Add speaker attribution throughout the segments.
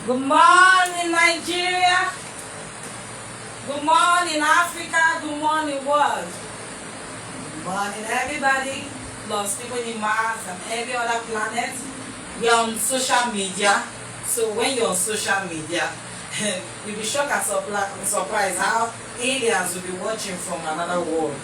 Speaker 1: Good morning, Nigeria. Good morning, Africa. Good morning, world. Good morning, everybody. Lost people in Mars and every other planet. We are on social media. So when you're on social media, you'll be shocked and surprised how aliens will be watching from another world.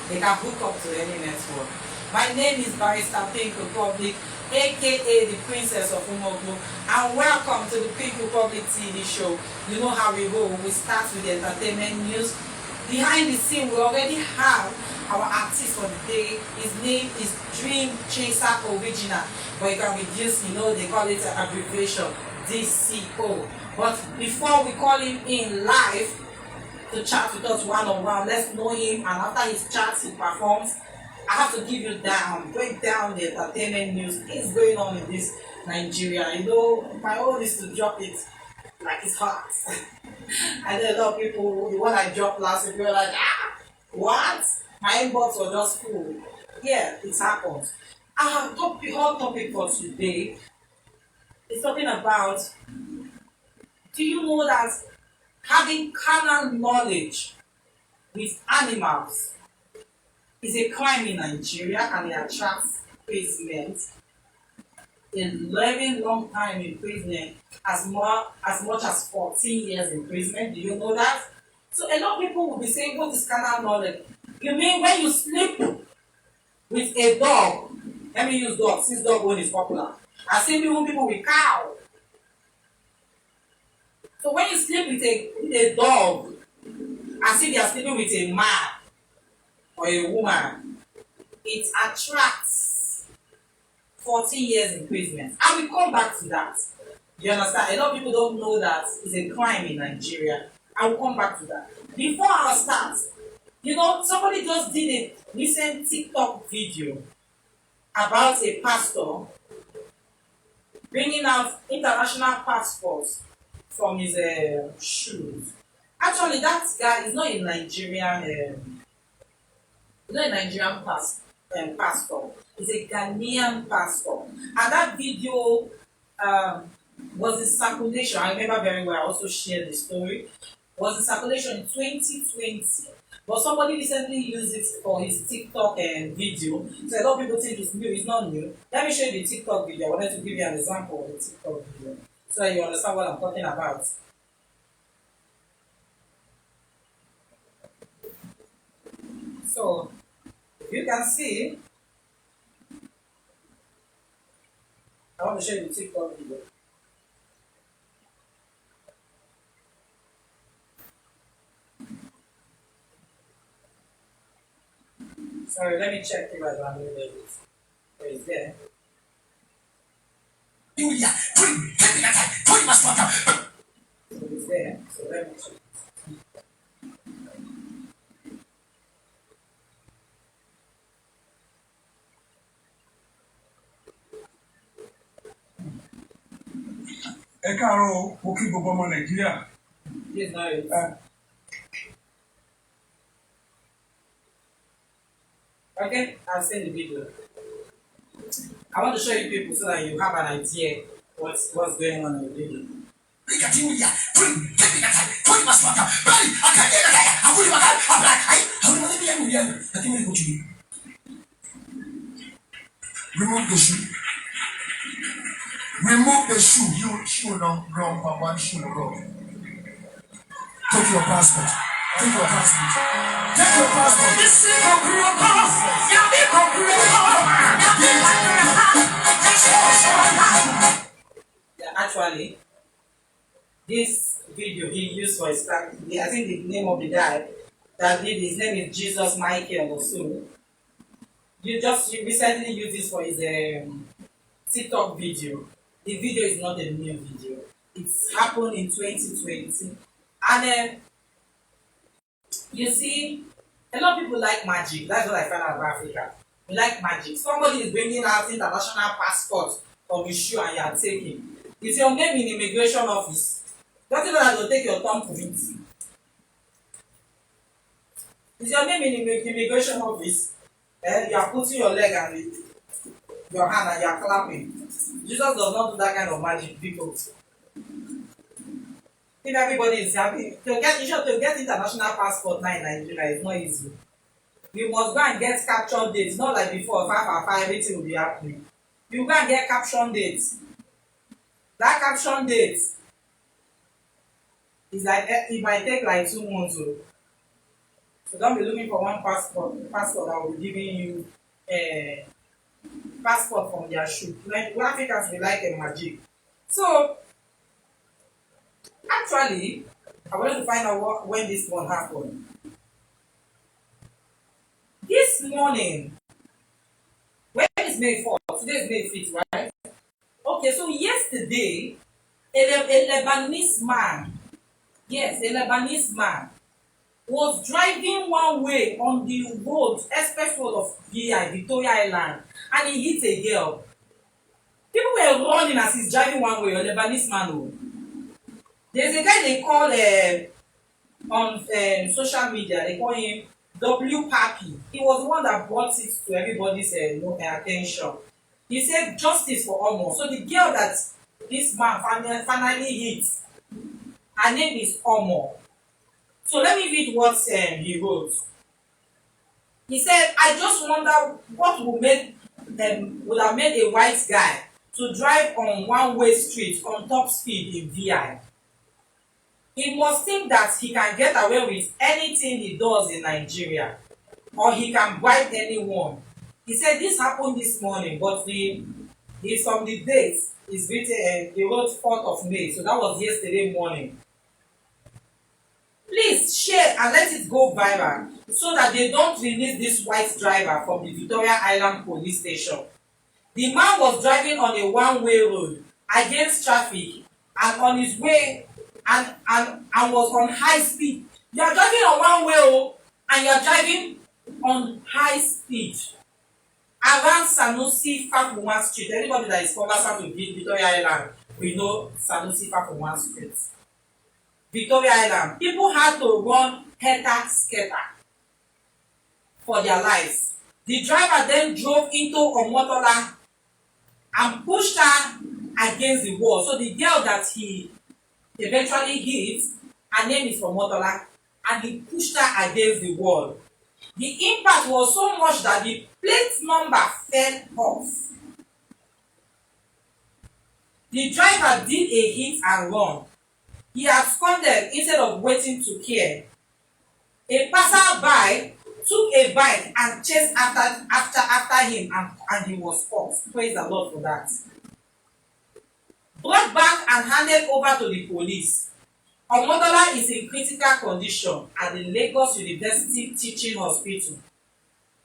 Speaker 1: They can hook up to any network. My name is Barrister Pink Republic, aka the Princess of Umoglu, and welcome to the Pink Republic TV show. You know how we roll. We start with the entertainment news. Behind the scene, we already have our artist for the day. His name is Dream Chaser Original, but you can reduce, they call it an abbreviation, DCO. But before we call him in live to chat with us one-on-one, let's know him, and after his chats, he performs. I have to give you break down the entertainment news. What's going on in this Nigeria? My own is to drop it like it's hot. I know a lot of people, when I dropped last week, they were like, what? My inbox was just full. Yeah, it happens. Our hot topic for today is talking about, do you know that having carnal knowledge with animals is a crime in Nigeria and it attracts imprisonment, 11 long time imprisonment, as much as 14 years imprisonment. Do you know that? So a lot of people will be saying, what is carnal knowledge? You mean when you sleep with a dog? Let me use dog, since dog one is popular. I see people with cow. So when you sleep with a dog, I see they are sleeping with a man or a woman, it attracts 14 years imprisonment. I will come back to that. You understand? A lot of people don't know that it's a crime in Nigeria. I will come back to that. Before I start, somebody just did a recent TikTok video about a pastor bringing out international passports from his shoes. Actually, that guy is not a Nigerian. Not a Nigerian pastor. It's a Ghanaian pastor. And that video was in circulation. I remember very well. I also shared the story. Was in circulation in 2020. But somebody recently used it for his TikTok video. So a lot of people think it's new. It's not new. Let me show you the TikTok video. I wanted to give you an example of the TikTok video so that you understand what I'm talking about. So you can see, I want to show you the TikTok video. Sorry, let me check if I can do this. So it's there. So it's there. So let me check.
Speaker 2: Ẹ káàárọ̀ mo kí gbogbo ọmọ Nàìjíríà.
Speaker 1: Yes, no, okay, I'll send the video. I want to show you people so that you have an idea what's going on in the video.
Speaker 2: Remove the shoe. Remove the shoe. You shoe no wrong, but one shoe no wrong. Take your passport. Take your passport. Take your passport.
Speaker 1: Yeah, actually, this video he used for his I think the name of the guy that did his name is Jesus Michael or so. You recently used this for his TikTok video. The video is not a new video. It's happened in 2020. And you see, a lot of people like magic. That's what I found out about Africa. We like magic. Somebody is bringing out international passport from his shoe and you are taking. It's your name in immigration office. Don't you know that they'll take your thumb to it? It's your name in immigration office. You are putting your leg and your hand and you are clapping. Jesus does not do that kind of magic, people. If everybody is happy, to get international passport now in Nigeria is not easy. You must go and get capture dates, not like before, 5 everything will be happening. You go and get caption dates. That caption date is like, it might take like 2 months. So don't be looking for one passport that will be giving you a passport from their shoe. Like, Africans we like a magic. So actually, I wanted to find out when this one happened. This morning, when is May 4th? Today is May 5th, right? Okay, so yesterday, a Lebanese man, yes, a Lebanese man, was driving one way on the road, express road of Victoria Island, and he hit a girl. People were running as he's driving one way, a Lebanese man. Oh. There's a guy they call on social media, they call him W Papi. He was the one that brought it to everybody's attention. He said justice for Omo. So the girl that this man finally hit, her name is Omo. So let me read what he wrote. He said, I just wonder what would have made a white guy to drive on one-way street on top speed in VI. He must think that he can get away with anything he does in Nigeria, or he can bribe anyone. He said this happened this morning, but he's from the date is written, he wrote 4th of May, so that was yesterday morning. Please share and let it go viral so that they don't release this white driver from the Victoria Island police station. The man was driving on a one-way road against traffic and on his way and was on high speed. You are driving on one way and you are driving on high speed around Sanusi Fafuwan Street. Anybody that is conversant with Victoria Island, we know Sanusi Fafuwan Street. Victoria Island. People had to run helter-skelter for their lives. The driver then drove into Omotola and pushed her against the wall. So the girl that he eventually hit, her name is Omotola, and he pushed her against the wall. The impact was so much that the plate number fell off. The driver did a hit and run. He absconded instead of waiting to care. A passerby took a bike and chased after him and he was caught. Praise the Lord for that. Brought back and handed over to the police. Omotola is in critical condition at the Lagos University Teaching Hospital.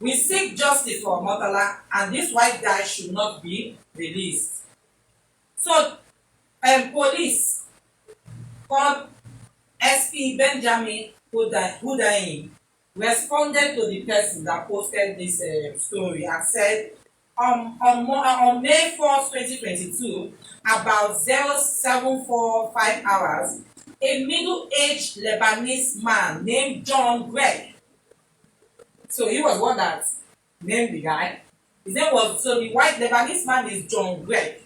Speaker 1: We seek justice for Omotola and this white guy should not be released. So, police called SP Benjamin Hudain responded to the person that posted this story and said, on May 4th, 2022, about 0745 hours, a middle-aged Lebanese man named John Greg. So he was one that named the guy. His name was, so the white Lebanese man is John Greg.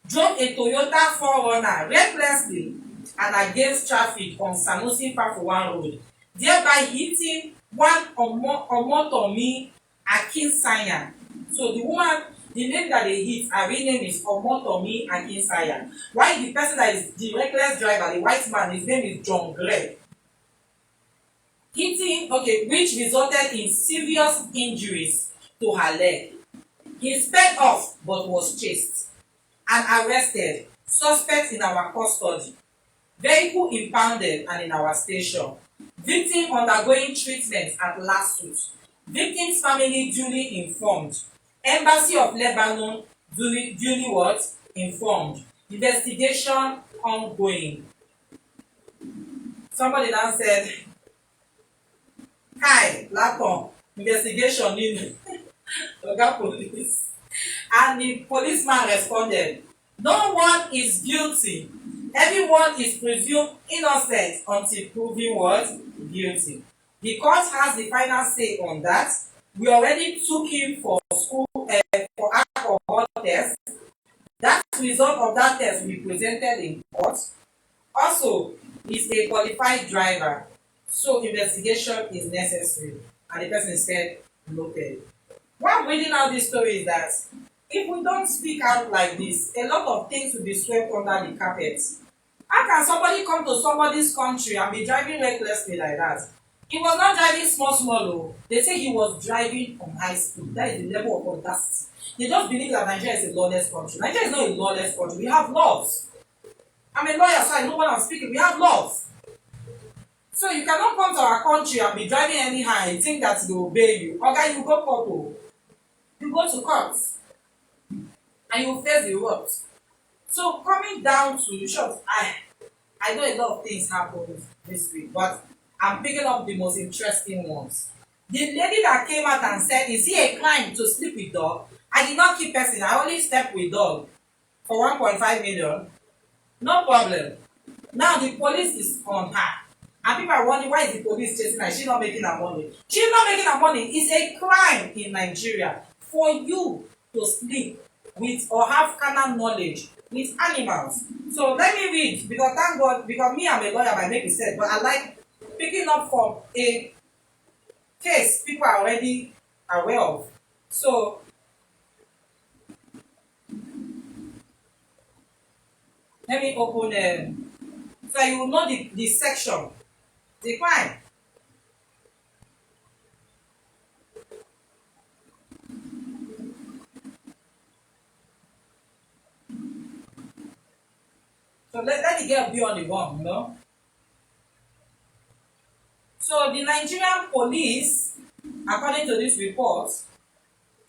Speaker 1: Drove a Toyota 4Runner recklessly and against traffic on Sanusi Fafuwan Road, thereby hitting one Omotomi Akinsanya. So the name that they hit, her real name is Omotomi Akinsanya. While the person that is the reckless driver, the white man, his name is John Gregg. Hitting, which resulted in serious injuries to her leg. He sped off but was chased and arrested. Suspect in our custody. Vehicle impounded and in our station. Victim undergoing treatment at lawsuit. Victim's family duly informed. Embassy of Lebanon duly what? Informed. Investigation ongoing. Somebody now said, Kai, Laton, investigation in Oga police. And the policeman responded, no one is guilty. Everyone is presumed innocent until proven what? Guilty. The court has the final say on that. We already took him for school for alcohol test. That result of that test will be presented in court. Also, he's a qualified driver, so investigation is necessary. And the person said, noted. Why I'm reading out this story is that if we don't speak out like this, a lot of things will be swept under the carpet. How can somebody come to somebody's country and be driving recklessly like that? He was not driving small, oh. They say he was driving on high speed. That is the level of audacity. They just believe that Nigeria is a lawless country. Nigeria is not a lawless country. We have laws. I'm a lawyer, so I know what I'm speaking. We have laws. So you cannot come to our country and be driving anyhow and think that they will obey you. Okay, you go court, oh. You go to court and you face the reward. So coming down to the short, I know a lot of things happened this week, but I'm picking up the most interesting ones. The lady that came out and said, is it a crime to sleep with dog? I did not keep person, I only slept with dog for 1.5 million. No problem. Now the police is on her. And people are wondering, why is the police chasing her? She's not making her money. She's not making her money. It's a crime in Nigeria for you to sleep with or have carnal knowledge with animals. So let me read, because thank God, because me, I'm a lawyer by making sense, but I like picking up from a case people are already aware of. So let me open so you will know the section, the crime. So let the girl be on the one, you know. So the Nigerian police, according to this report,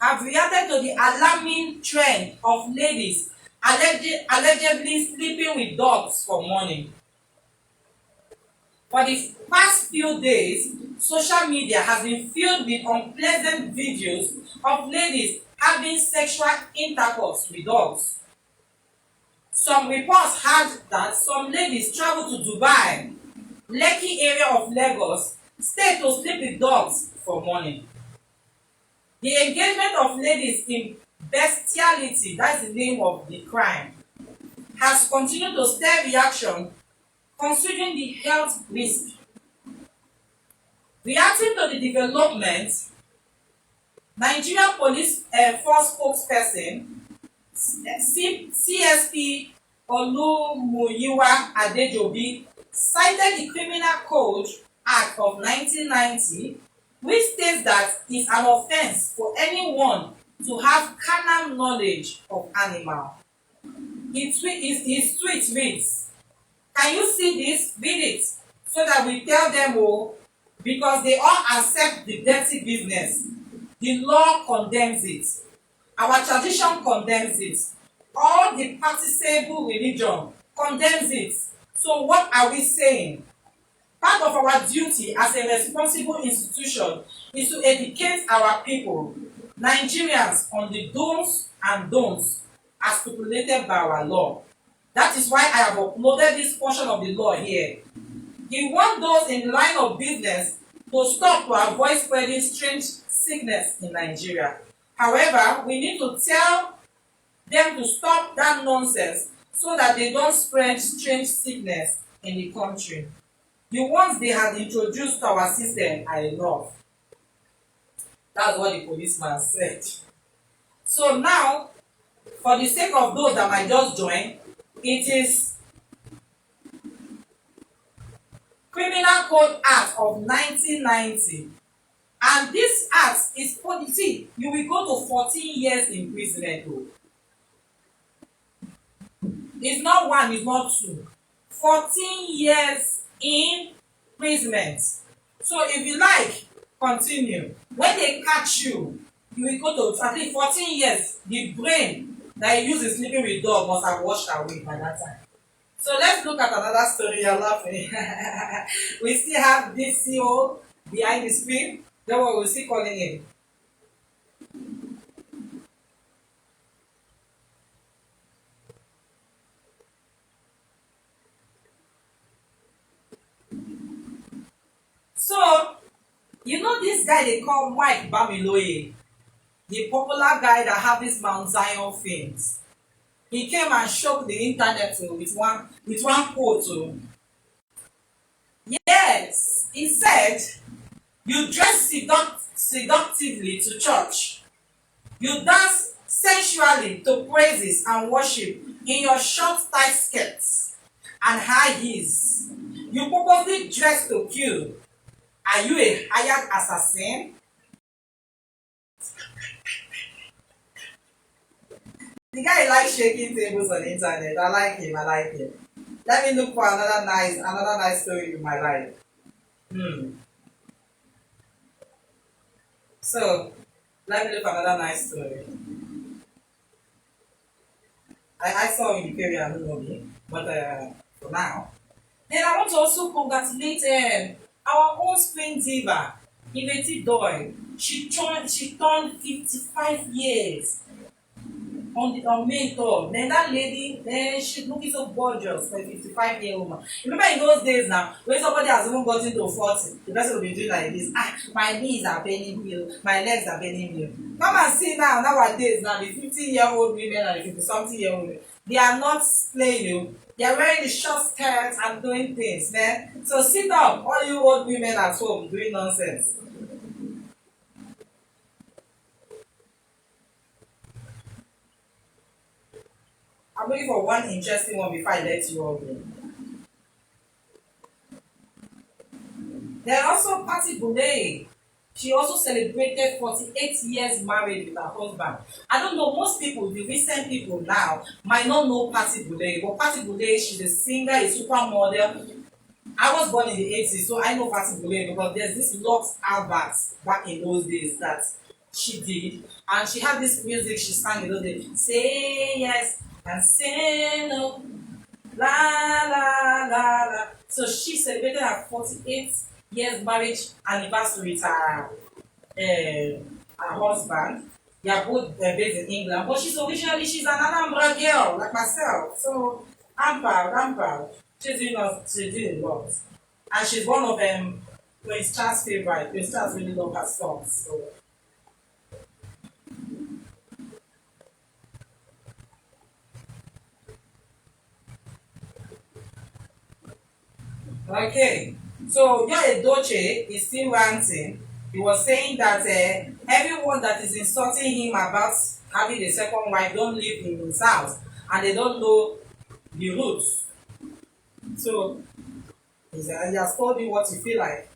Speaker 1: have reacted to the alarming trend of ladies allegedly sleeping with dogs for money. For the past few days, social media has been filled with unpleasant videos of ladies having sexual intercourse with dogs. Some reports had that some ladies travel to Dubai, Lekki area of Lagos, stay to sleep with dogs for money. The engagement of ladies in bestiality, that's the name of the crime, has continued to stir reaction considering the health risk. Reacting to the development, Nigerian Police Force spokesperson CSP Olumuyiwa Adejobi cited the Criminal Code Act of 1990, which states that it's an offence for anyone to have carnal knowledge of animal. His tweet reads, can you see this? Read it, so that we tell them all, because they all accept the dirty business. The law condemns it. Our tradition condemns it. All the practicable religion condemns it. So what are we saying? Part of our duty as a responsible institution is to educate our people, Nigerians, on the do's and don'ts as stipulated by our law. That is why I have uploaded this portion of the law here. We want those in the line of business to stop to avoid spreading strange sickness in Nigeria. However, we need to tell them to stop that nonsense so that they don't spread strange sickness in the country. The ones they have introduced to our system are enough. That's what the policeman said. So now, for the sake of those that might just join, it is Criminal Code Act of 1990. And this act is, see, you will go to 14 years imprisonment. It's not one, it's not two. 14 years imprisonment. So if you like, continue. When they catch you, you will go to at least 14 years. The brain that you use in sleeping with dog must have washed away by that time. So let's look at another story. You're laughing. We still have this CEO behind the screen. Then we will see calling in. So, you know this guy they call Mike Bamiloye, the popular guy that have this Mount Zion films. He came and shocked the internet with one quote. Yes, he said, "You dress seductively to church. You dance sensually to praises and worship in your short tight skirts and high heels. You purposely dress to kill. Are you a hired assassin?" The guy likes shaking tables on the internet. I like him. I like him. Let me look for another nice story in my life. So let me look for another nice story. I saw in the period, I don't know me, but for now. Then I want to also congratulate our own spring diva, Iveti Doy. She turned 55 years on May 3rd. Then that lady, she's looking so gorgeous for a 55-year woman. Remember in those days now, when somebody has even gotten to 40, the person will be doing like this. My knees are bending me, my legs are bending me. Come and see now, nowadays, now the 50-year-old women and the 50-something-year-old women, they are not playing you. They are wearing the short skirts and doing things, man. So sit up, all you old women at home doing nonsense. I'm looking for one interesting one before I let you all go. Then also Patty Boulay. She also celebrated 48 years married with her husband. I don't know, most people, the recent people now, might not know Patty Boulay, but Patty Boulay, she's a singer, a supermodel. I was born in the 80s, so I know Patty Boulay because there's this Lux advert back in those days that she did. And she had this music she sang in those days. Say yes and say no. La la la la. So she celebrated her 48 years marriage anniversary with her husband. They are both based in England, but she's an Anambra girl like myself. So I'm proud. She's doing a lot, and she's one of Prince Charles' favorite. Prince Charles really love her songs. So okay, so Young Edochie is still ranting. He was saying that everyone that is insulting him about having a second wife don't live in his house and they don't know the roots. So he has told you what you feel like.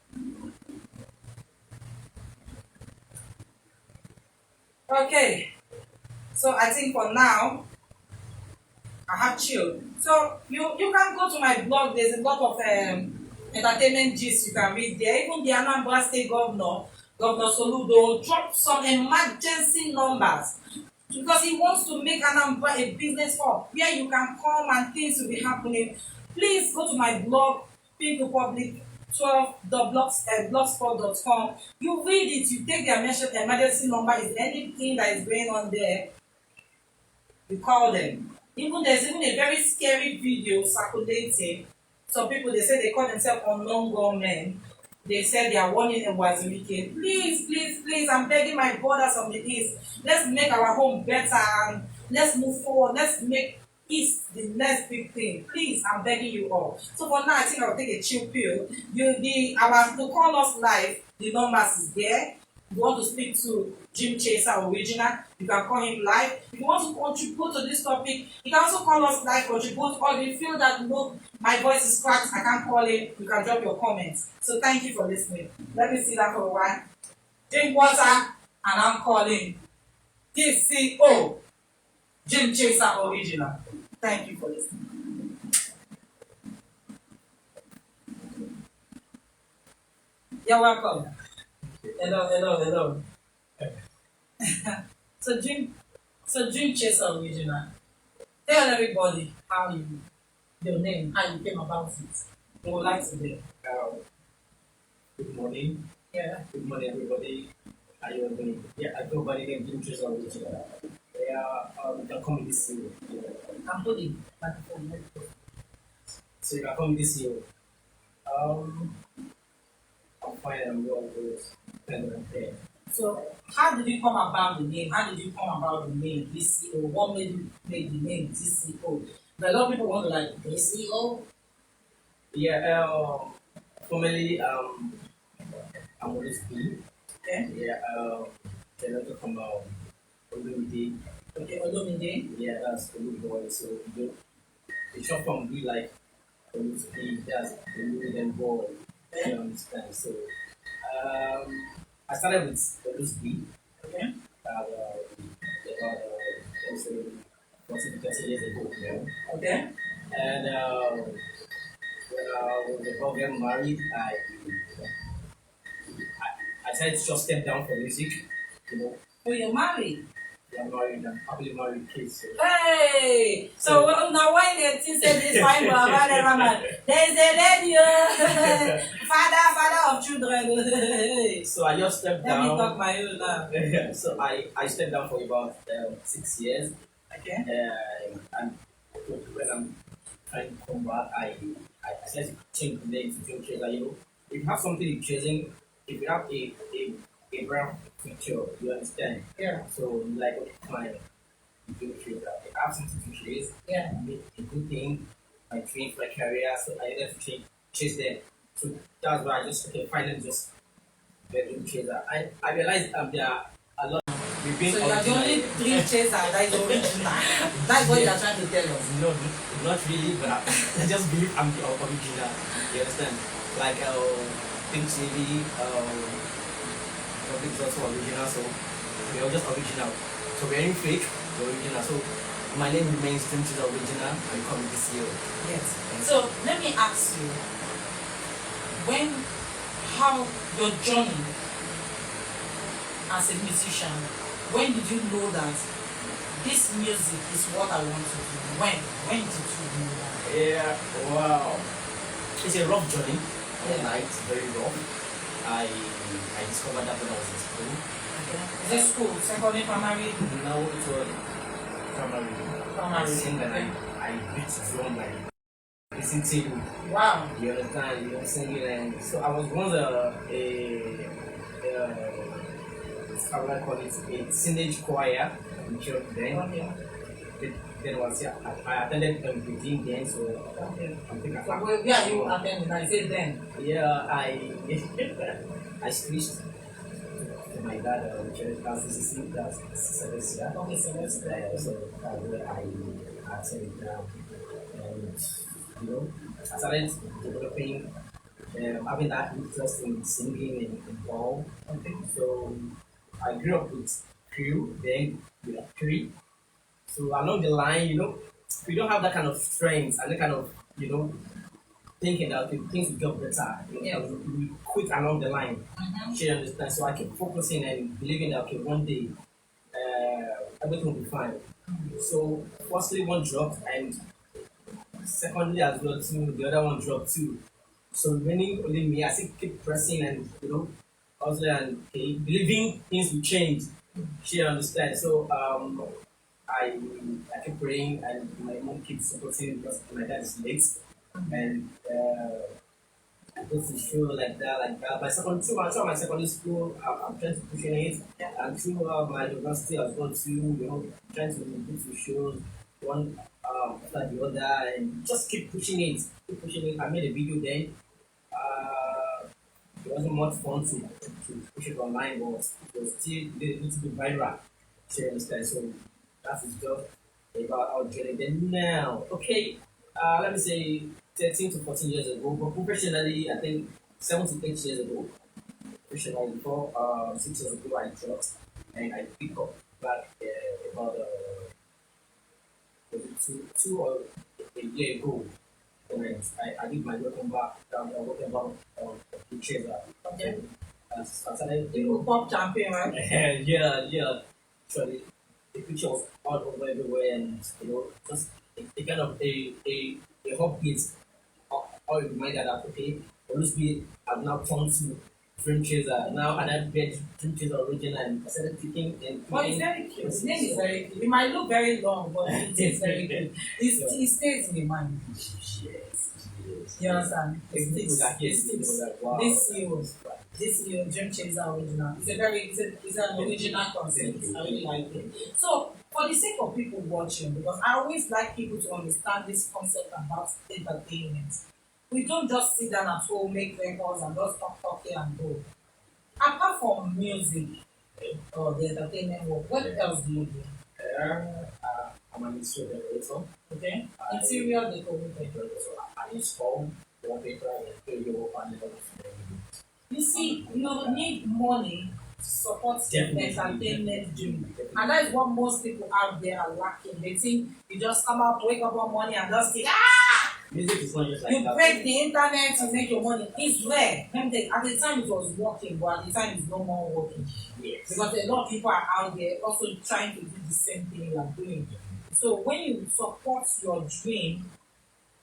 Speaker 1: Okay, so I think for now I have chilled. So you can go to my blog. There's a lot of entertainment gist you can read there. Even the Anambra State Governor, Governor Soludo, dropped some emergency numbers because he wants to make Anambra a business hub where you can come and things will be happening. Please go to my blog, Pink Republic 12.blogspot.com. You read it, you take the emergency number. Is anything that is going on there, you call them. There's even a very scary video circulating. Some people they say they call themselves unknown gunmen. They said they are warning a Wazirike. Please, I'm begging my brothers of the East. Let's make our home better and let's move forward. Let's make East the next big thing. Please, I'm begging you all. So for now, I think I'll take a chill pill. To call us live, the numbers is there. If you want to speak to Jim Chaser Original, you can call him live. If you want to contribute to this topic, you can also call us live, contribute, or if you feel that no, my voice is cracked, I can't call in, you can drop your comments. So thank you for listening. Let me see that for a while. Drink water, and I'm calling DCO, Jim Chaser Original. Thank you for listening. You're welcome. Hello. So Dream Chaser Original. Tell everybody your name, how you came about it. We would like to hear.
Speaker 3: Good morning.
Speaker 1: Yeah.
Speaker 3: Good morning, everybody. How you doing? Yeah, I go by the name Jim Treasure Original. You can call me this year.
Speaker 1: I'm putting microphone.
Speaker 3: So you can call me this year. I'm fine. I'm well. Good. And there.
Speaker 1: So, how did you come about the name? How did you come about the name DCO? What made you make the name DCO? But a lot of people want to like DCO.
Speaker 3: Yeah, formerly, I'm always B.
Speaker 1: Okay.
Speaker 3: Yeah, then I come Olumide.
Speaker 1: Okay, Olumide.
Speaker 3: Yeah, that's Olumide. So, the short form be like Olumide, that's Olumide and boy. You understand? So, I started with Olumide.
Speaker 1: Okay.
Speaker 3: About, let's say, 40 to 30 years ago now.
Speaker 1: Okay.
Speaker 3: And when I was about getting married, I decided to just step down from music. You know,
Speaker 1: Oh, you're married.
Speaker 3: I'm married, I'm happily married kids. So.
Speaker 1: Hey! So now when the thing said this fine boy, whatever man, there's a lady, father of children.
Speaker 3: So I just stepped
Speaker 1: Let
Speaker 3: down.
Speaker 1: me talk my own now.
Speaker 3: So I stepped down for about 6 years.
Speaker 1: Okay.
Speaker 3: And when I'm trying to come back, I decided to change the name to Joe Chaser. You know, if you have something you're chasing, if you have a brand picture, you understand?
Speaker 1: Yeah.
Speaker 3: So like okay, fine, you do Chaser. If I have something to chase,
Speaker 1: Yeah.
Speaker 3: a good thing, my dream for a career, so I needed to chase them. So that's why I just finally just bedroom chaser. I realized there are a lot. We've been
Speaker 1: So you are the only dream chaser that is original. That's what you are trying to tell us.
Speaker 3: No, not really, but I just believe I'm the original. You understand? Like Pink TV, Public is also original, so we are just original. So we're in fake, we're original. So my name remains Dream Chaser Original. I come this year.
Speaker 1: Yes. So let me ask you, how your journey as a musician, when did you know that this music is what I want to do? When did you know that?
Speaker 3: Yeah, wow. It's a rough journey.
Speaker 1: Yeah.
Speaker 3: Like, it's very rough. I discovered that when I was in school.
Speaker 1: Okay. Is it school, secondary, primary?
Speaker 3: Now it was primary. I sing and I beat drum like listen to
Speaker 1: Wow.
Speaker 3: you understand, you know, singing. And so I was once how would I call it, a teenage choir in church then.
Speaker 1: Okay.
Speaker 3: Then was I attended beginning then, so
Speaker 1: Okay.
Speaker 3: I think I
Speaker 1: So where you attending? I said then.
Speaker 3: yeah, I switched to my dad church as CCC, that's Celestia.
Speaker 1: Okay, so let's go.
Speaker 3: So that's where I attended now. And you know, I started developing, having that interest in singing and ball.
Speaker 1: Okay.
Speaker 3: So I grew up with crew, then with a tree. So along the line, you know, we don't have that kind of strength and that kind of, you know, thinking that okay, things will get better. You know,
Speaker 1: Yeah.
Speaker 3: we quit along the line.
Speaker 1: Mm-hmm.
Speaker 3: She understands. So I keep focusing and believing that okay, one day everything will be fine. So firstly one dropped and secondly as well too, the other one dropped too. So remaining only me, I still keep pressing and you know, also and okay, believing things will change. She understands. So I keep praying and my mom keeps supporting because my dad is late and I go to show like that. Through my secondary school, I'm trying to push in it, and through my university as well too. You know, trying to go to shows one after the other, and just keep pushing it, keep pushing it. I made a video then. It wasn't much fun to push it online, but it was still a little bit viral. So you understand? So that is just about our journey. Then now, okay, let me say 13 to 14 years ago, but professionally, I think 7 to 8 years ago, professionally, before 6 years ago, I dropped and I picked up back about was it two or a year ago. And I did my welcome back, welcome back pictures.
Speaker 1: Okay.
Speaker 3: I started,
Speaker 1: You pop champion, right?
Speaker 3: yeah. Actually, the picture was all over everywhere, and you know, just a kind of a heartbeat or a reminder that okay, always be I've now turned to Dream Chaser. Now, and I bet Dream Chaser original, and I started thinking and
Speaker 1: But it's very cute. His name is very cute. It might look very long, but it is very cute. It stays in the mind. You understand? This CEO, Dream Chaser original. It's an original concept. I really like it. So, for the sake of people watching, because I always like people to understand this concept about entertainment. We don't just sit down at home, make records, and just talk here and go. Apart from music or the entertainment work, what else do you do?
Speaker 3: I'm an interior decorator.
Speaker 1: Okay? Interior decorator.
Speaker 3: So I install wallpaper and video and
Speaker 1: You see, you need money to support the entertainment dream. And that is what most people out there are lacking. They think you just come out, wake up one morning and just think,
Speaker 3: music is not just like
Speaker 1: you
Speaker 3: that.
Speaker 1: break the internet to make your money. It's rare. At the time it was working, but at the time it's no more working.
Speaker 3: Yes.
Speaker 1: Because a lot of people are out there also trying to do the same thing you are doing. So when you support your dream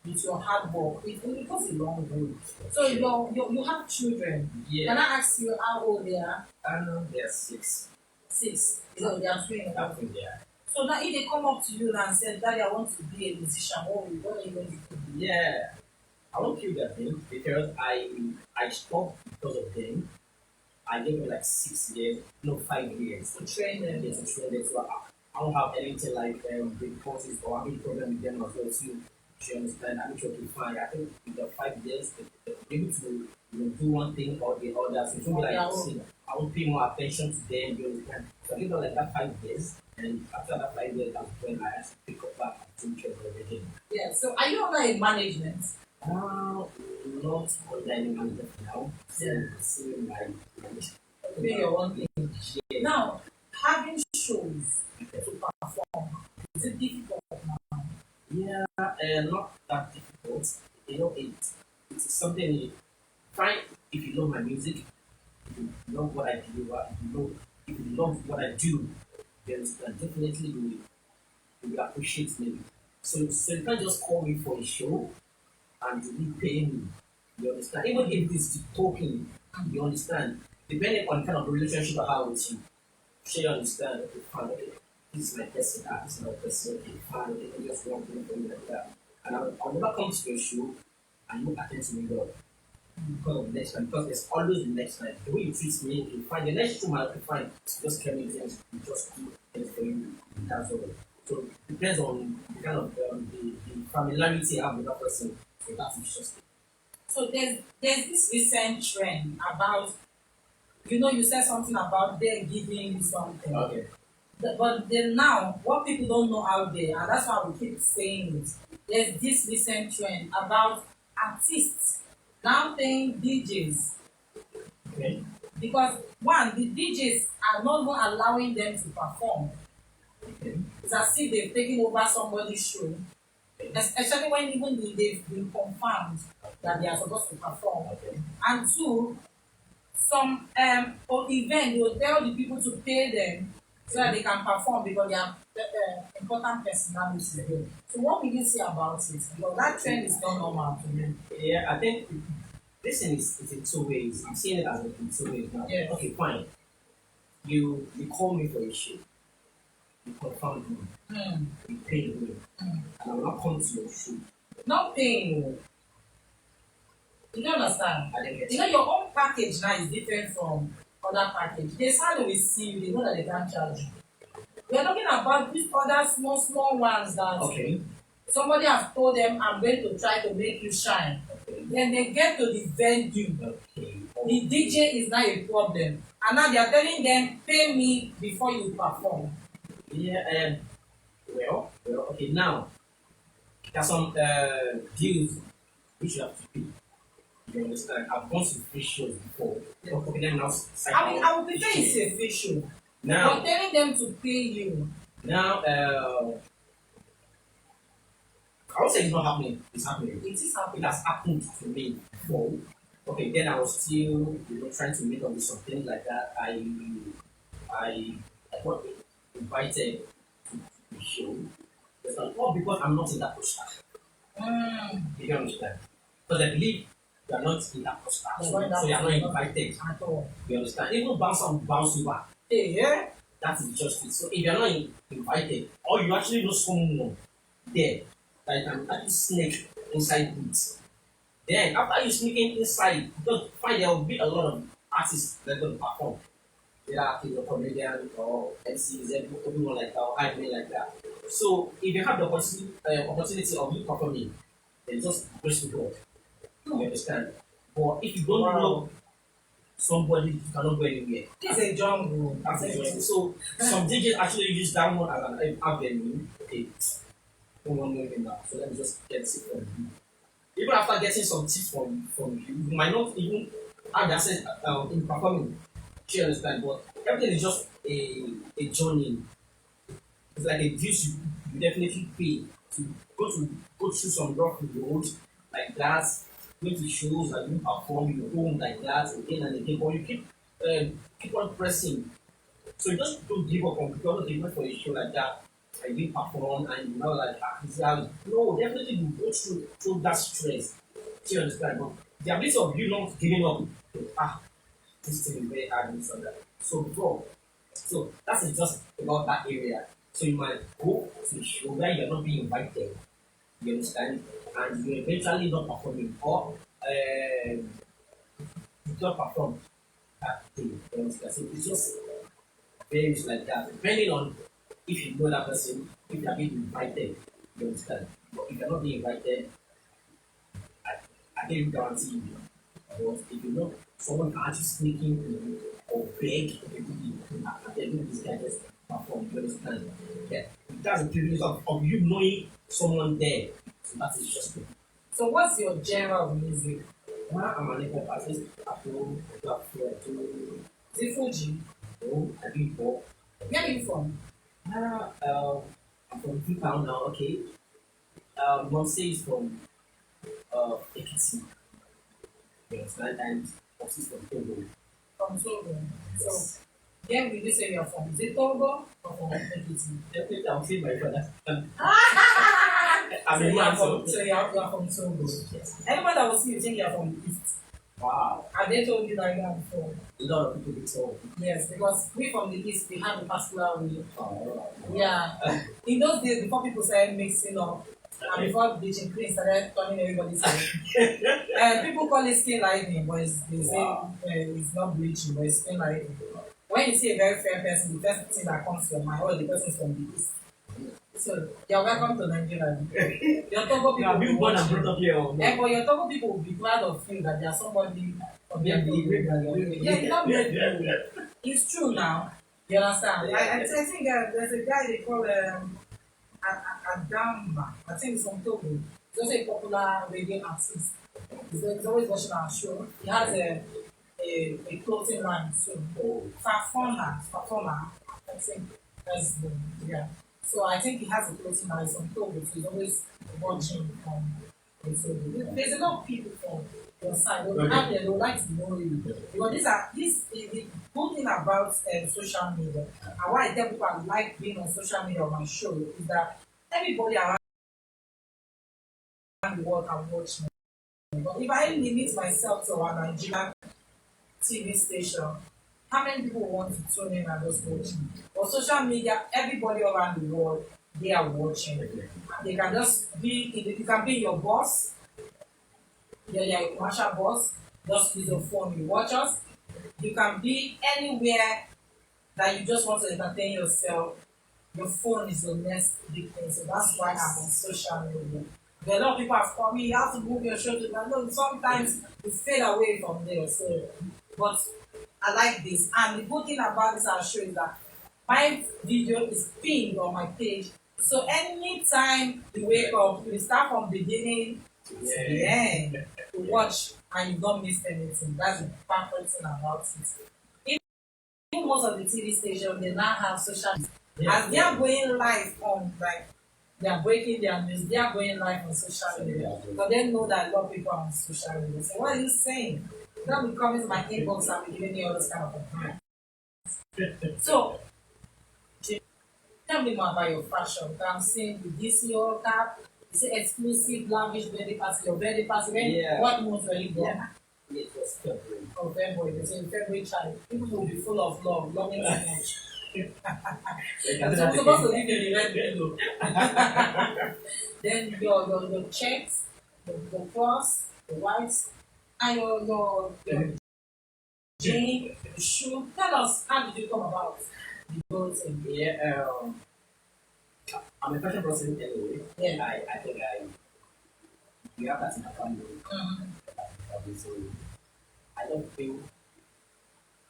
Speaker 1: with your hard work, it goes a long way. So you have children.
Speaker 3: Yeah.
Speaker 1: Can I ask you how old they are?
Speaker 3: They are 6.
Speaker 1: 6. So they are 3 and a half.
Speaker 3: Yeah.
Speaker 1: So now if they come up to you and say, Daddy, I want to be a musician, what are you going to do?
Speaker 3: Yeah. I won't kill that thing because I stopped because of them. I gave me like 6 years, no 5 years.
Speaker 1: To train them.
Speaker 3: Yes, to train them. So I don't have anything like big courses or any problem with them as well too. You understand? I'm sure to find. I think in the 5 years, they're able to do one thing or the other. So it's not like I will pay more attention to them. You understand? So I give them like that 5 years, and after that 5 years, that's when I have to pick up back and teach everything.
Speaker 1: Yeah. So are you under a management?
Speaker 3: Not under any management now. Still my
Speaker 1: Doing your own thing.
Speaker 3: Yeah.
Speaker 1: Now, having shows to perform, is it difficult now?
Speaker 3: Yeah, not that difficult. You know, it's something you find if you love my music, if you love what I deliver, if you love what I do, then definitely you will appreciate me. So you can't just call me for a show and you will pay me. You understand? Even if it's talking, you understand? Depending on the kind of relationship I have with you, sure you understand, okay, fine, okay, this is my person, this is my person, okay, fine, okay, you just want to do like that. And I'll never come to your show and you attend to me well. Because of the next time, because there's always the next time. The way you treat me, you find the next show might be fine. Just tell me things, you just do things for you, that's all. So it depends on the kind of the familiarity I have with that person. So that's just it.
Speaker 1: So there's this recent trend about, you said something about them giving you something.
Speaker 3: Okay.
Speaker 1: But then now, what people don't know out there, and that's why we keep saying it, there's this recent trend about artists now paying DJs.
Speaker 3: Okay.
Speaker 1: Because one, the DJs are not even allowing them to perform.
Speaker 3: Okay.
Speaker 1: It's as if they've taken over somebody's show. Especially when even they've been confirmed that they are supposed to perform.
Speaker 3: Okay.
Speaker 1: And two, some event they will tell the people to pay them so that they can perform because they are important personalities there. So what will you say about it? Because that trend is not normal to me.
Speaker 3: Yeah, I think this thing is in 2 ways. I'm seeing it as in 2 ways now.
Speaker 1: Yeah.
Speaker 3: Okay, fine. You call me for a show. You confirm me. You pay me. And I will not come to your show.
Speaker 1: Not paying you. You don't understand?
Speaker 3: I didn't get
Speaker 1: You know, your own package now is different from other package. They start with see you, they know that they can't charge you. We're talking about these other small ones that somebody has told them, I'm going to try to make you shine.
Speaker 3: Okay.
Speaker 1: Then they get to the venue.
Speaker 3: Okay.
Speaker 1: The DJ is not a problem. And now they are telling them, pay me before you perform.
Speaker 3: Yeah, well, okay, now, there are some deals which you have to pay. You understand? I've gone to free shows before. Okay, then now,
Speaker 1: I would prefer it's a free show.
Speaker 3: now,
Speaker 1: But telling them to pay you.
Speaker 3: now, I would say it's not happening. It's happening.
Speaker 1: It is happening.
Speaker 3: It has happened to me before. Okay, then I was still, trying to meet up with something like that. I got invited to the show. It's not because I'm not in that position. You don't understand. Because I believe You are not in that cluster,
Speaker 1: Yeah,
Speaker 3: so
Speaker 1: why not?
Speaker 3: you are not invited.
Speaker 1: At all.
Speaker 3: You understand? Even bounce on bounce over.
Speaker 1: Hey, yeah.
Speaker 3: That is just it. So if you are not invited, or you actually know someone there that you can actually sneak inside it, then after you sneaking inside, you don't find there will be a lot of artists that are going to perform. There are comedian or MCs, everyone like that, or hype like that. So if you have the opportunity of you performing, then just praise to God. You understand? But if you don't know somebody, you cannot go anywhere.
Speaker 1: It's a jungle.
Speaker 3: That's it. So some DJs actually use that one as an avenue. Okay, don't want to know him now. So let me just get it from you. Even after getting some tips from you, you might not even have access in performing. Do you understand? But everything is just a journey. It's like a dues you definitely pay to go through some rough roads like that, go to shows and you perform your home like that again and again. But you keep on pressing. So you just don't give up on people. Don't give up for a show like that. And you perform and you know like no, definitely you go through that stress. Do you understand? But the ability of you not giving up, this thing is very hard and so that. So bro, so that is just about that area. So you might go to a show where you're not being invited. You understand? And you eventually not performing or you don't perform that day. You understand? So it's just varies like that, depending on if you know that person, if you are being invited, you understand. But if you're not being invited, I can't guarantee you. But if you know someone can actually sneak in or beg, I tell you this guy just perform, you understand? Yeah. That's the privilege of you knowing someone there. So that is just it.
Speaker 1: So what's your genre of music?
Speaker 3: I'm an hip hop artist. I do
Speaker 1: Is it Fuji?
Speaker 3: I do hip hop.
Speaker 1: Where are you from?
Speaker 3: I'm from P-Town now, okay. Monse is from Ekiti. Yes, and Monse is from Togo.
Speaker 1: From Togo. So where will you say you're from? Is it Togo or from Ekiti?
Speaker 3: Definitely, I'll say my brother. I'm
Speaker 1: So
Speaker 3: a man,
Speaker 1: so you're from Togo.
Speaker 3: Yes.
Speaker 1: Anyone that will see you think you're from the East.
Speaker 3: Wow.
Speaker 1: Have they told you that you are before?
Speaker 3: A lot of people get told.
Speaker 1: Yes, because we from the East, we have a particular way.
Speaker 3: Oh,
Speaker 1: Yeah. In those days, before people started mixing up, and before bleaching cream started turning everybody's head, people call it skin lightening, but they say it's not bleaching, but it's skin lightening. When you see a very fair person, the first thing that comes to your mind, the person is from the East. So, you're welcome to Nigeria. Your Togo people will be
Speaker 3: born and
Speaker 1: watching.
Speaker 3: brought up here.
Speaker 1: And for your Togo people will be proud of you that there's somebody from their yeah, it's not made you. It's true now. You understand? I think there's a guy they call Adamba. I think he's from Togo. He's also a popular radio artist. He's always watching our show. He has a clothing line too. Performer. I think that's the yeah. So I think he has a clothing line from Togo. So he's always watching from Togo. There's a lot of people from your side. They would like to know you. Because the good thing about social media and why I tell people I like being on social media on my show is that everybody around the world can watch me. But if I limit myself to a Nigerian TV station, how many people want to tune in and just watch me? On social media, everybody around the world, they are watching. They can just you can be your boss, you're your commercial boss, just use your phone, you watch us. You can be anywhere that you just want to entertain yourself. Your phone is the next big thing. So that's why I'm on social media. There are a lot of people have called me, you have to move your show to that. No, sometimes you fade away from there. So, but I like this. And the good thing about this our show is that my video is pinned on my page. So anytime you wake up, you start from beginning to the end to watch and you don't miss anything. That's the perfect thing about it. Even most of the TV stations, they now have social media. As they are going live on, like, they are breaking their news, they are going live on social media. But they know that a lot of people are on social media. So what are you saying? Don't be coming to my inbox and be giving me all this kind of advice. So, tell me more about your fashion. I'm seeing the DC all cap,
Speaker 4: It's an exclusive, lavish birthday party. Your birthday party, when
Speaker 3: Yeah.
Speaker 4: what month were you born?
Speaker 3: Yeah. It was February.
Speaker 4: Oh, February. So February child. People will be full of love, loving so much.
Speaker 3: Like,
Speaker 4: So we're supposed to live in the red window. Then your checks, the cross, the whites, and your chain, the shoe. Tell us, how did you come about the whole thing?
Speaker 3: Yeah, I'm a fashion person anyway.
Speaker 4: Yeah.
Speaker 3: I think we have that in our family. So I don't feel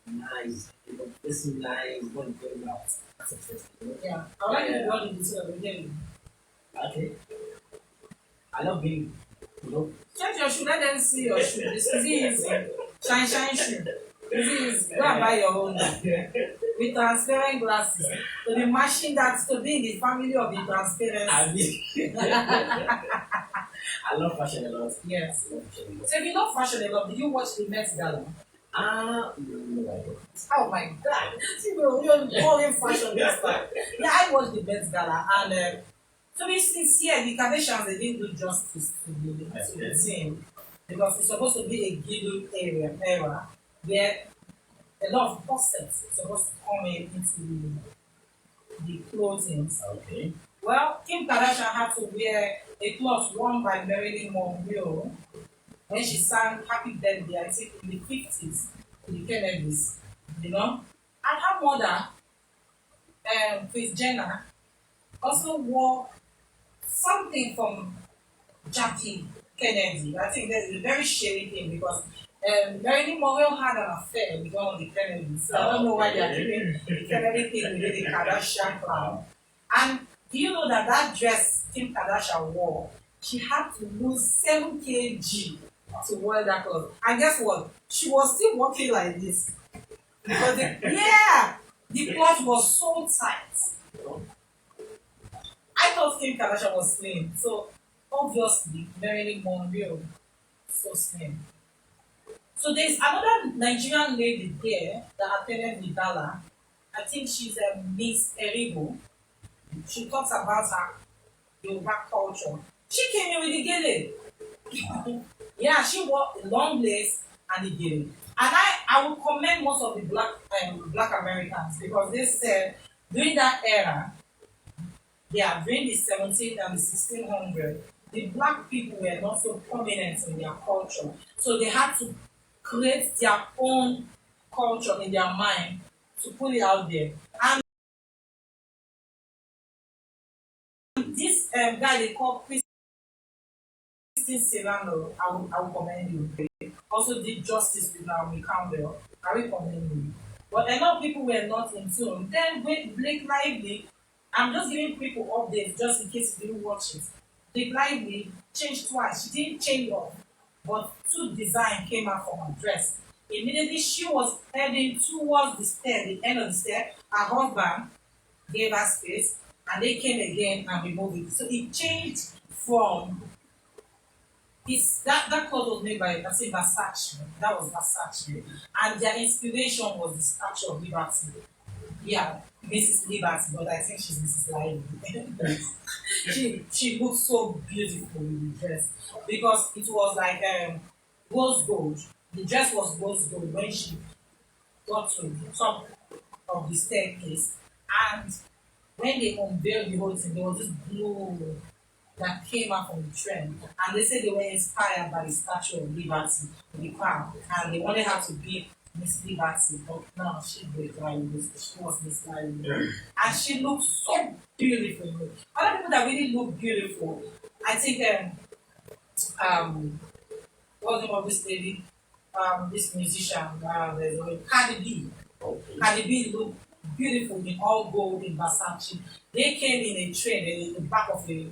Speaker 3: nice. You know, this is nice when you're going out. Success, you know?
Speaker 4: Yeah. I like the one in the beginning.
Speaker 3: Okay. I love being, you know.
Speaker 4: Check your shoe, let them see your shoe. It's easy. Shine shoe. It's easy. Go and buy your own. With transparent glasses. To be matching that, to be in the family of the transparent.
Speaker 3: I mean, I love fashion a lot.
Speaker 4: Yes.
Speaker 3: I love fashion a lot.
Speaker 4: So if you love fashion a lot, did you watch the Met Gala?
Speaker 3: No, I don't.
Speaker 4: Oh my God! See, we're all in fashion this time. Yeah, I watched the Met Gala, and to be sincere, the Kardashians they didn't do justice to the team because it's supposed to be a gilded era where a lot of corsets are supposed to come into the clothing.
Speaker 3: Okay.
Speaker 4: Well, Kim Kardashian had to wear a cloth worn by Marilyn Monroe when she sang Happy Birthday, I think in the 50s, to the Kennedys, you know. And her mother, Kris Jenner, also wore something from Jackie Kennedy. I think that's a very shady thing because Marilyn Monroe had an affair with one of the Kennedys. So I don't know why they are keeping the Kennedy thing within the Kardashian clan. And do you know that that dress Kim Kardashian wore, she had to lose 7 kg to wear that clothes. And guess what? She was still walking like this. Because the cloth was so tight. I thought Kim Kardashian was slim. So obviously Marilyn Monroe so slim. So there's another Nigerian lady there that attended the gala. I think she's a Miss Erigo. She talks about her Yoruba culture. She came in with the gele. Yeah, she wore a long lace and the gele. And I would commend most of the black Americans because they said during that era, during the 17th and the 1600s, the black people were not so prominent in their culture. So they had to create their own culture in their mind to put it out there. And this guy they call Christine Serrano, I will commend you. Also did justice with Naomi Campbell. I will commend you. But a lot of people were not in tune. Then with Blake Lively, I'm just giving people updates just in case you didn't watch it. Blake Lively changed twice. She didn't change up, but 2 designs came out from her dress. Immediately she was heading towards the stair, the end of the stair. Her husband gave her space, and they came again and removed it. So it changed from that clothes was made by, I say, Versace. That was Versace. And their inspiration was the Statue of Liberty. Yeah, Mrs. Liberty, but I think she's Mrs. Lively. she looked so beautiful in the dress because it was like rose gold. The dress was rose gold when she got to the top of the staircase, and when they unveiled the whole thing, there was this blue that came out from the trend, and they said they were inspired by the Statue of Liberty, the crown, and they wanted her to be Miss Liberty, but no, she was Miss Liberty, and she looked so beautiful. Other people that really look beautiful, I think what's the name of this lady? This musician, there's Cardi B.
Speaker 3: Okay.
Speaker 4: Cardi B looked beautiful in all gold in Versace. They came in a train in the back of a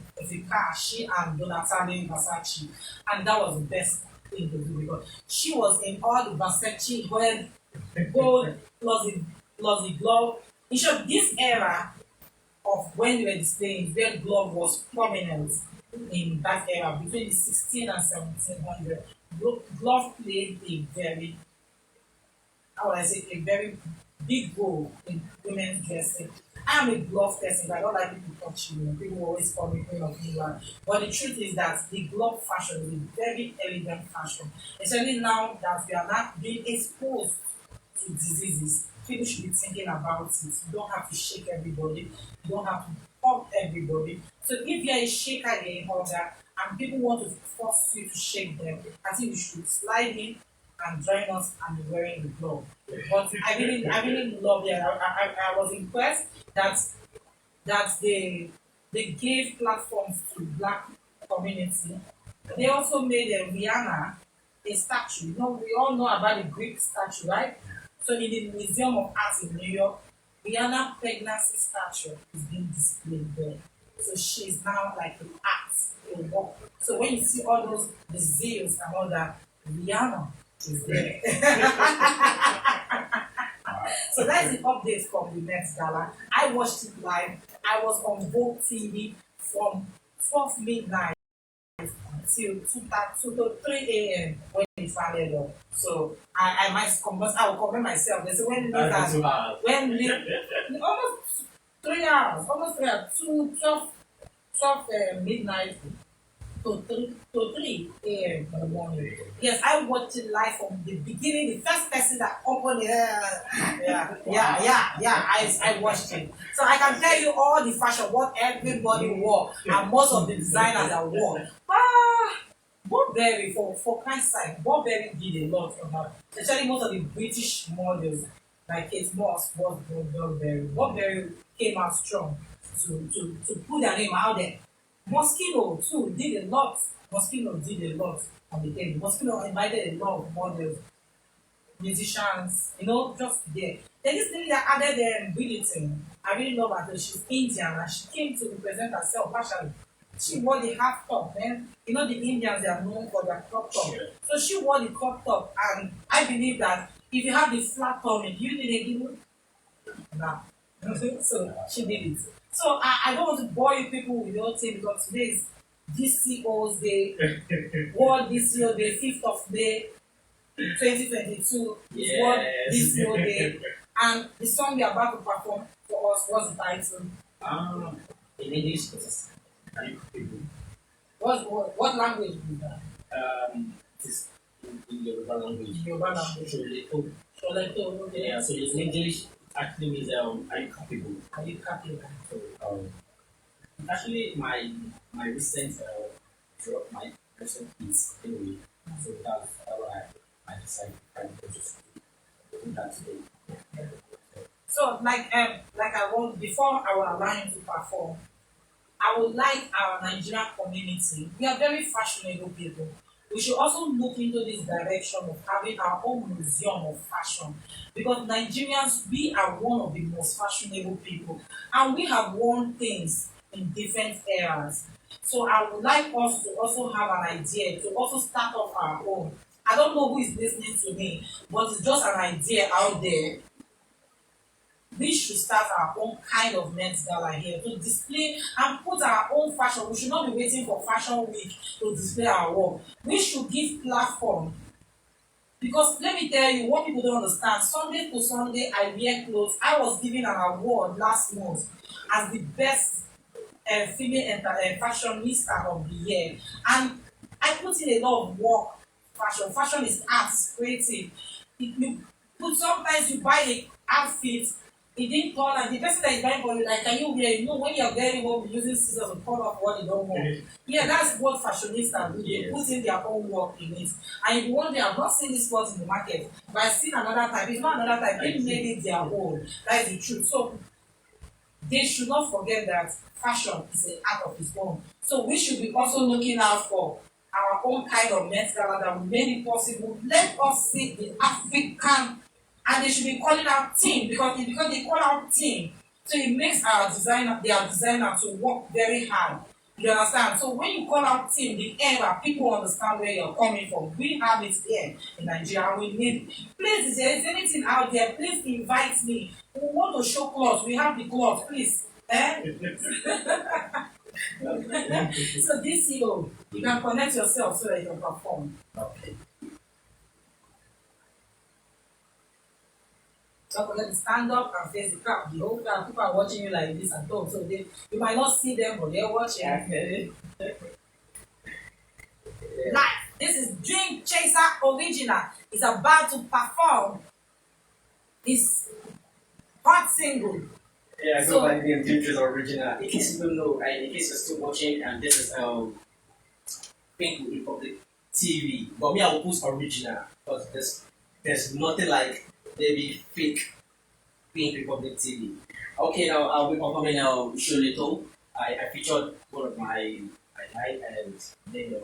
Speaker 4: car, she and Donatella Versace, and that was the best thing to do because she was in all the Versace gold plus the glove. In short, this era of when they were displaying, their glove was prominent in that era between the 16 and 1700. Glove played a very, how would I say, a very big role in women's dressing. I am a glove person. I don't like people touching me. People always call me Queen of England. But the truth is that the glove fashion is a very elegant fashion. Especially now that we are not being exposed to diseases, people should be thinking about it. You don't have to shake everybody. You don't have to hug everybody. So if you're a shaker, you're a hugger, and people want to force you to shake them, I think you should slide in and join us and be wearing the glove. But I really love it. I was impressed that they gave platforms to black community. They also made Rihanna a statue. You know, we all know about the Greek statue, right? So in the Museum of Art in New York, Rihanna pregnancy statue is being displayed there. So she's now like an art, a work. So when you see all those the zeals and all that, Rihanna is there. So that's the update from the Met Gala. I watched it live. I was on Vogue TV from 12 midnight till 2 to 3 a.m. when it started up. So I will cover myself. They say almost 3 hours, 12 midnight to 3 a.m. in the morning. Yes, I watched it live from the beginning. The first person that opened it, I watched it. So I can tell you all the fashion, what everybody wore, and most of the designers that wore. Burberry, for Christ's sake, Burberry did a lot for her. Especially most of the British models, like Kate Moss was Burberry. Burberry came out strong to put their name out there. Moschino too did a lot. Moschino did a lot on the table. Moschino invited a lot of models, musicians, just there. Then this lady that added Bridgerton, I really love her. She's Indian and she came to represent herself partially. She wore the half top, man. The Indians, they are known for their crop top. Sure. So she wore the crop top, and I believe that if you have the flat tummy, you need a give nah. So she did it. So I don't want to bore you people with the whole thing because today is DCO's Day, World DCO Day, 5th of May, 2022 is World DCO Day, and the song we are about to perform for us was the title.
Speaker 3: In English, it's people.
Speaker 4: What language is that?
Speaker 3: It's in Yoruba language.
Speaker 4: Yoruba language. Sholeto. Okay.
Speaker 3: Yeah, so in English actually means are you capable?
Speaker 4: Are you capable?
Speaker 3: So actually my recent drop my recent piece anyway. So that's why I decided to just do that today.
Speaker 4: So like I want before I will allow him to perform, I would like our Nigerian community. We are very fashionable people. We should also look into this direction of having our own museum of fashion because Nigerians, we are one of the most fashionable people and we have worn things in different eras. So I would like us to also have an idea to also start off our own. I don't know who is listening to me, but it's just an idea out there. We should start our own kind of men's gala here to display and put our own fashion. We should not be waiting for Fashion Week to display our work. We should give platform. Because let me tell you, what people don't understand, Sunday to Sunday, I wear clothes. I was given an award last month as the best female fashionista of the year. And I put in a lot of work. Fashion is art, it's creative. Sometimes you buy an outfit, it didn't turn and the person that is buying for you, like, can you wear? When you're wearing, you won't be using scissors to cut off what you don't want. Yeah, that's what fashionistas do. They put in their own work in it. And if you want, I've not seen this clothes in the market, but I've seen another type. It's not another type, they made it their own. That is the truth. So they should not forget that fashion is an art of its own. So we should be also looking out for our own kind of men's gala that will make it possible. Let us see the African. And they should be calling out team because they call out team. So it makes their designer to work very hard. You understand? So when you call out team, the era, people understand where you're coming from. We have it here in Nigeria. We need it. Please, if there is anything out there, please invite me. We want to show clothes. We have the clothes, please. So this CEO, you can connect yourself so that you can perform. Okay. Don't forget to stand up and face the crowd. The whole crowd, people are watching you like this and all. So you might not see them, but they're watching. Live. This is Dream Chaser Original. Is about to perform his hot single.
Speaker 3: Yeah, I go by the name Dream Chaser Original. In case you don't know, in case you're still watching, and this is Pink Republic TV. But me, I will post original because there's nothing like maybe fake Pink Republic TV. Okay, now I'll be performing Show Little. I featured one of my live and then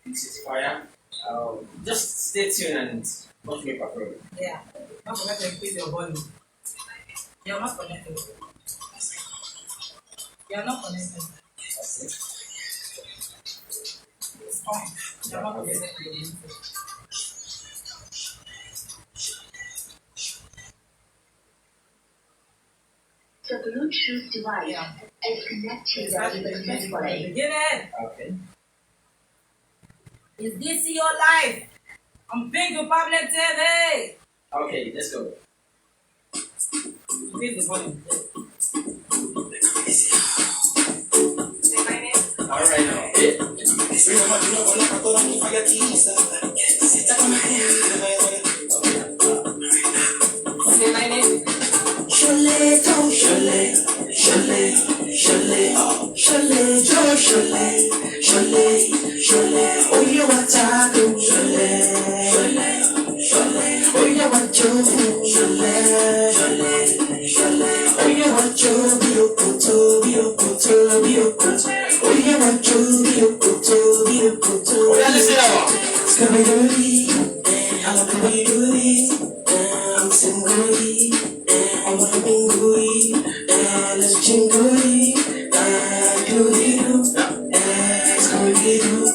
Speaker 3: Pixie's Fire. Just stay tuned and watch me perform.
Speaker 4: Yeah. Don't forget to increase your volume. You're not connected. You're not connected. It's on. You're not connected.
Speaker 5: The Bluetooth device is connected successfully.
Speaker 4: Beginning.
Speaker 3: Okay.
Speaker 4: Is this your life? On Pink Republic TV.
Speaker 3: Okay, let's go.
Speaker 4: Increase the volume.
Speaker 3: Alright now.
Speaker 4: Say my name.
Speaker 2: Chalet, oh chalet, chalet, chalet, oh chalet, oh chalet, chalet, chalet, oh you want taco, chalet, chalet, chalet, oh you want tofu, chalet, chalet, chalet, oh you want biokoto, biokoto, biokoto, oh you want biokoto, biokoto. Oh yeah, listen up. Scooby-Doo, I love the way you do it, I'm single. I wanna be gooey, let's chingooey, do-dee-doo, scooby-doo.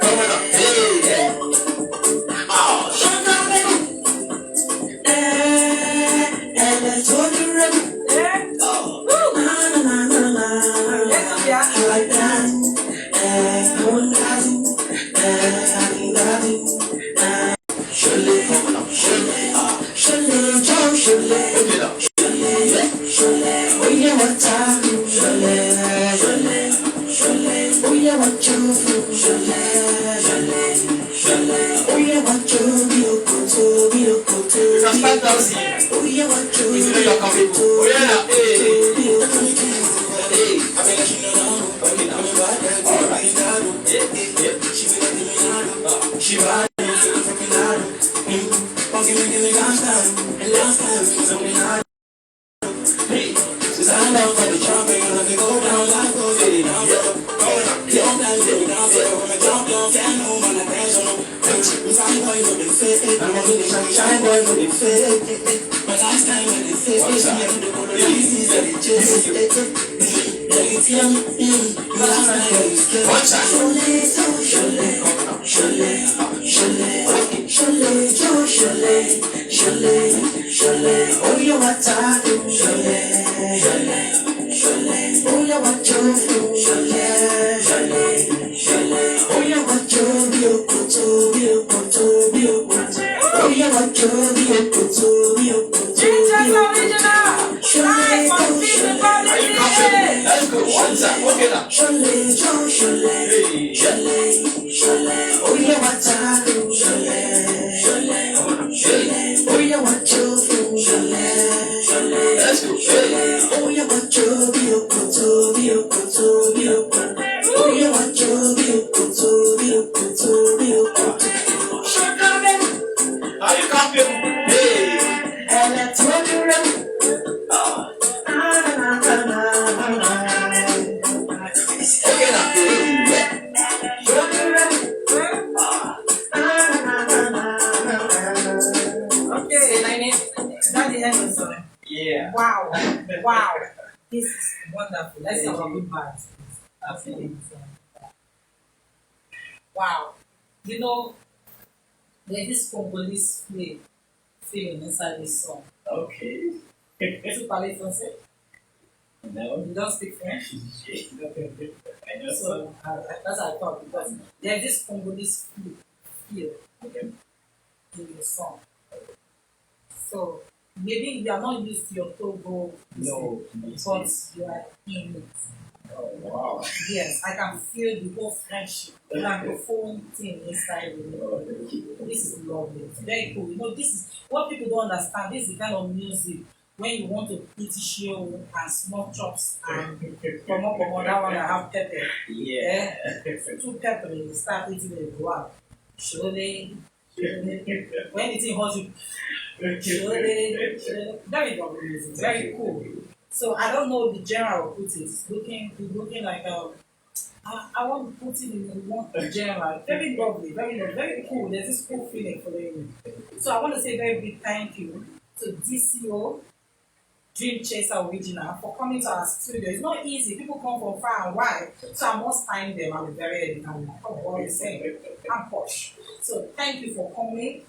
Speaker 2: Coming up, hey, oh, shut up, let's go to rhythm. Oh, na-na-na-na-na, I like that, I want that, I need that, chalet, chalet, Joe, chalet. Oh yeah, what time? Chalet, chalet, chalet. Oh yeah, what you feel? Chalet, chalet, chalet. Oh yeah, what you biokoto, biokoto. You can start dancing. Oh yeah, what you biokoto. Oh yeah, hey, I mean, she know. Okay, now we ride that. All right, yeah. She be like me, she ride from me, give me last time, and last time was only hard. Hey, since I love for the jumping, I'm gonna go down like go get it down, down, when I jump down, can't hold my dance on them. I'm boy with the fit, I'm gonna get the shine boy with the fit. My last time with the fit, it's me and the good ladies that it just, last time with the one time. Chalet, chalet, oh you want taco, chalet, oh you want tofu, chalet, oh you want biokoto, oh you want biokoto,
Speaker 4: Jesus Original. Live on Pink Republic TV.
Speaker 3: Let's go, one time, okay now.
Speaker 2: Chalet, oh you want taco, chalet, oh you want tofu, chalet,
Speaker 3: Let's go, hey.
Speaker 2: oh you want biokoto, oh you want biokoto. Shut up,
Speaker 3: Are you coming? Hey.
Speaker 2: and I told you right.
Speaker 3: Okay now.
Speaker 4: Okay, say my name. That's the end of the song.
Speaker 3: Yeah.
Speaker 4: Wow. Wow. This is wonderful. Let's see our good parts. Wow. You know, there's this Congolese feeling inside this song.
Speaker 3: Okay.
Speaker 4: Tu parles français?
Speaker 3: No.
Speaker 4: You don't speak French?
Speaker 3: I know
Speaker 4: So that's what I thought, because there's this Congolese feel
Speaker 3: Okay.
Speaker 4: in the song. So maybe you are not used to your Togo,
Speaker 3: No.
Speaker 4: but you are in it.
Speaker 3: Oh, wow.
Speaker 4: Yes, I can feel the whole friendship, the microphone thing inside you.
Speaker 3: Oh, thank you.
Speaker 4: This is lovely. It's very cool. You know, this is what people don't understand. This is the kind of music when you want to eat show and small chops and come up that one that have pepper.
Speaker 3: Yeah.
Speaker 4: Two pepper, you start eating it. Wow. Surely. When it's in hot, you very lovely music. Very cool. So I don't know the general put it. It's looking like I want to put it in one general. Very lovely, very cool. There's this cool feeling for the. So I want to say a very big thank you to DCO Dream Chaser Original for coming to our studio. It's not easy. People come from far and wide. So I must thank them. I'm very elegant. What you saying? I'm posh. So thank you for coming.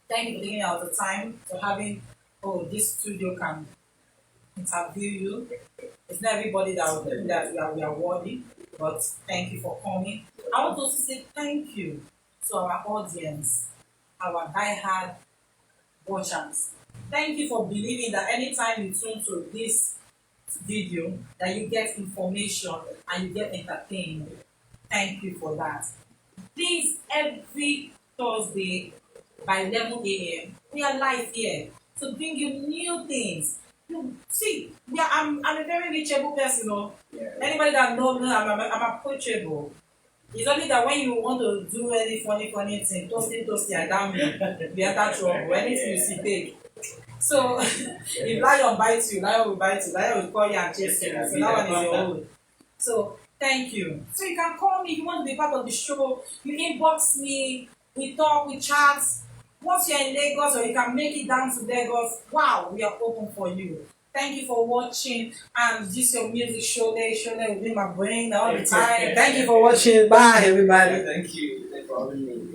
Speaker 4: Thank you for taking out the time for having this studio can interview you. It's not everybody that will do that we are worthy, but thank you for coming. I want also to say thank you to our audience, our diehard watchers. Thank you for believing that anytime you tune to this video, that you get information and you get entertained. Thank you for that. Please, every Thursday by 11 a.m., we are live here to bring you new things. You see, I'm a very reachable person. You know?
Speaker 3: Yeah.
Speaker 4: Anybody that knows me, I'm approachable. It's only that when you want to do any funny thing, toasty, and damn me, be enter trouble. Anything you see, take. So, if lion bites you, lion will bite you, lion will call you and chase you. So that one is your own. So, thank you. So you can call me if you want to be part of the show. You inbox me, we talk, we chat. Once you're in Lagos or you can make it down to Lagos, wow, we are open for you. Thank you for watching. And this your music show will be my brain all the time. Thank you for watching. Bye, everybody.
Speaker 3: Thank you. Thanks for having me.